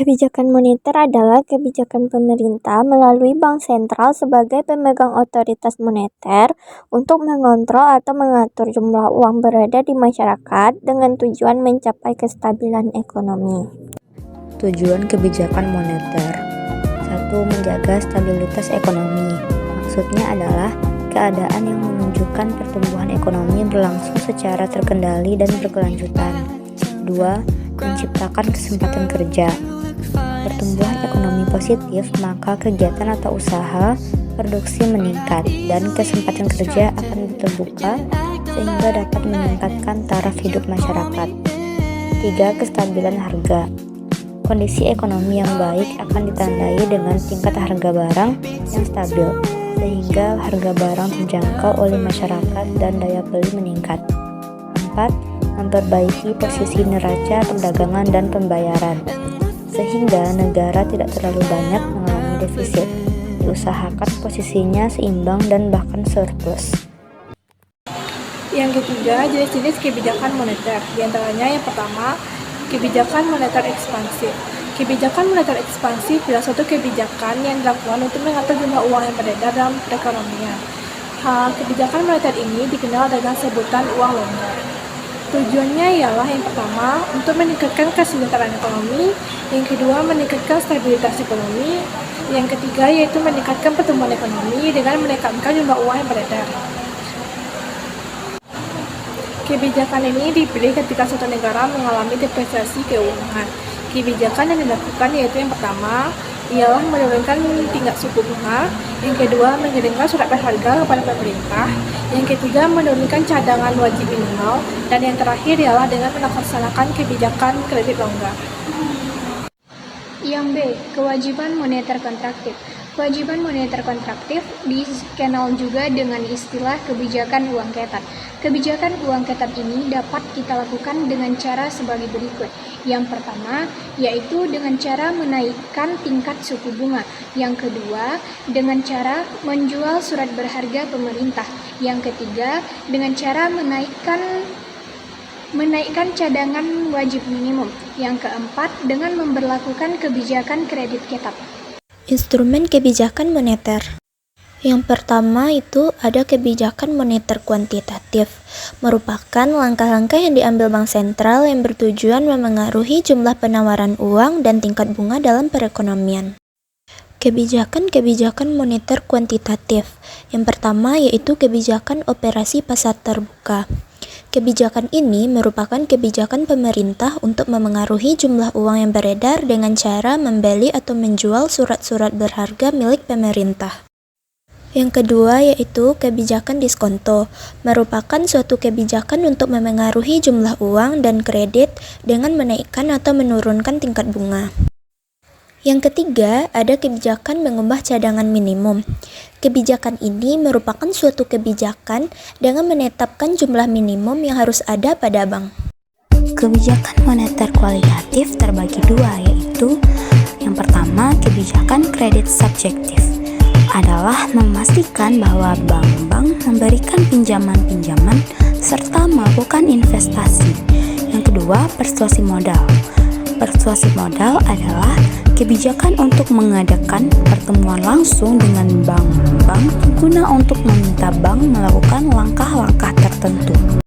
Kebijakan moneter adalah kebijakan pemerintah melalui bank sentral sebagai pemegang otoritas moneter untuk mengontrol atau mengatur jumlah uang beredar di masyarakat dengan tujuan mencapai kestabilan ekonomi. Tujuan kebijakan moneter: 1. Menjaga stabilitas ekonomi. Maksudnya adalah keadaan yang menunjukkan pertumbuhan ekonomi berlangsung secara terkendali dan berkelanjutan. 2. Menciptakan kesempatan kerja. Pertumbuhan ekonomi positif, maka kegiatan atau usaha produksi meningkat dan kesempatan kerja akan terbuka sehingga dapat meningkatkan taraf hidup masyarakat. 3. Kestabilan harga. Kondisi ekonomi yang baik akan ditandai dengan tingkat harga barang yang stabil sehingga harga barang terjangkau oleh masyarakat dan daya beli meningkat. 4. Memperbaiki posisi neraca perdagangan dan pembayaran sehingga negara tidak terlalu banyak mengalami defisit, diusahakan posisinya seimbang dan bahkan surplus. Yang ketiga, jenis-jenis kebijakan moneter. Di antaranya yang pertama, kebijakan moneter ekspansif. Kebijakan moneter ekspansif adalah suatu kebijakan yang dilakukan untuk mengatur jumlah uang yang beredar dalam perekonomian. Kebijakan moneter ini dikenal dengan sebutan uang longgar. Tujuannya ialah yang pertama, untuk meningkatkan kesejahteraan ekonomi, yang kedua, meningkatkan stabilitas ekonomi, yang ketiga, yaitu meningkatkan pertumbuhan ekonomi dengan menekankan jumlah uang yang beredar. Kebijakan ini dipilih ketika suatu negara mengalami depresiasi keuangan. Kebijakan yang dilakukan yaitu yang pertama, ialah menurunkan tingkat suku bunga, yang kedua mengirimkan surat berharga kepada pemerintah, yang ketiga menurunkan cadangan wajib minimal, dan yang terakhir ialah dengan melaksanakan kebijakan kredit longgar. Yang B. Kewajiban moneter kontraktif. Kewajiban moneter kontraktif dikenal juga dengan istilah kebijakan uang ketat. Kebijakan uang ketat ini dapat kita lakukan dengan cara sebagai berikut. Yang pertama, yaitu dengan cara menaikkan tingkat suku bunga. Yang kedua, dengan cara menjual surat berharga pemerintah. Yang ketiga, dengan cara menaikkan cadangan wajib minimum. Yang keempat, dengan memberlakukan kebijakan kredit ketat. Instrumen kebijakan moneter. Yang pertama itu ada kebijakan moneter kuantitatif, merupakan langkah-langkah yang diambil bank sentral yang bertujuan memengaruhi jumlah penawaran uang dan tingkat bunga dalam perekonomian. Kebijakan moneter kuantitatif. Yang pertama yaitu kebijakan operasi pasar terbuka. Kebijakan ini merupakan kebijakan pemerintah untuk memengaruhi jumlah uang yang beredar dengan cara membeli atau menjual surat-surat berharga milik pemerintah. Yang kedua yaitu kebijakan diskonto, merupakan suatu kebijakan untuk memengaruhi jumlah uang dan kredit dengan menaikkan atau menurunkan tingkat bunga. Yang ketiga, ada kebijakan mengubah cadangan minimum. Kebijakan ini merupakan suatu kebijakan dengan menetapkan jumlah minimum yang harus ada pada bank. Kebijakan moneter kualitatif terbagi dua, yaitu yang pertama, kebijakan kredit subjektif adalah memastikan bahwa bank-bank memberikan pinjaman-pinjaman serta melakukan investasi. Yang kedua, persuasi modal. Persuasi modal adalah kebijakan untuk mengadakan pertemuan langsung dengan bank-bank guna untuk meminta bank melakukan langkah-langkah tertentu.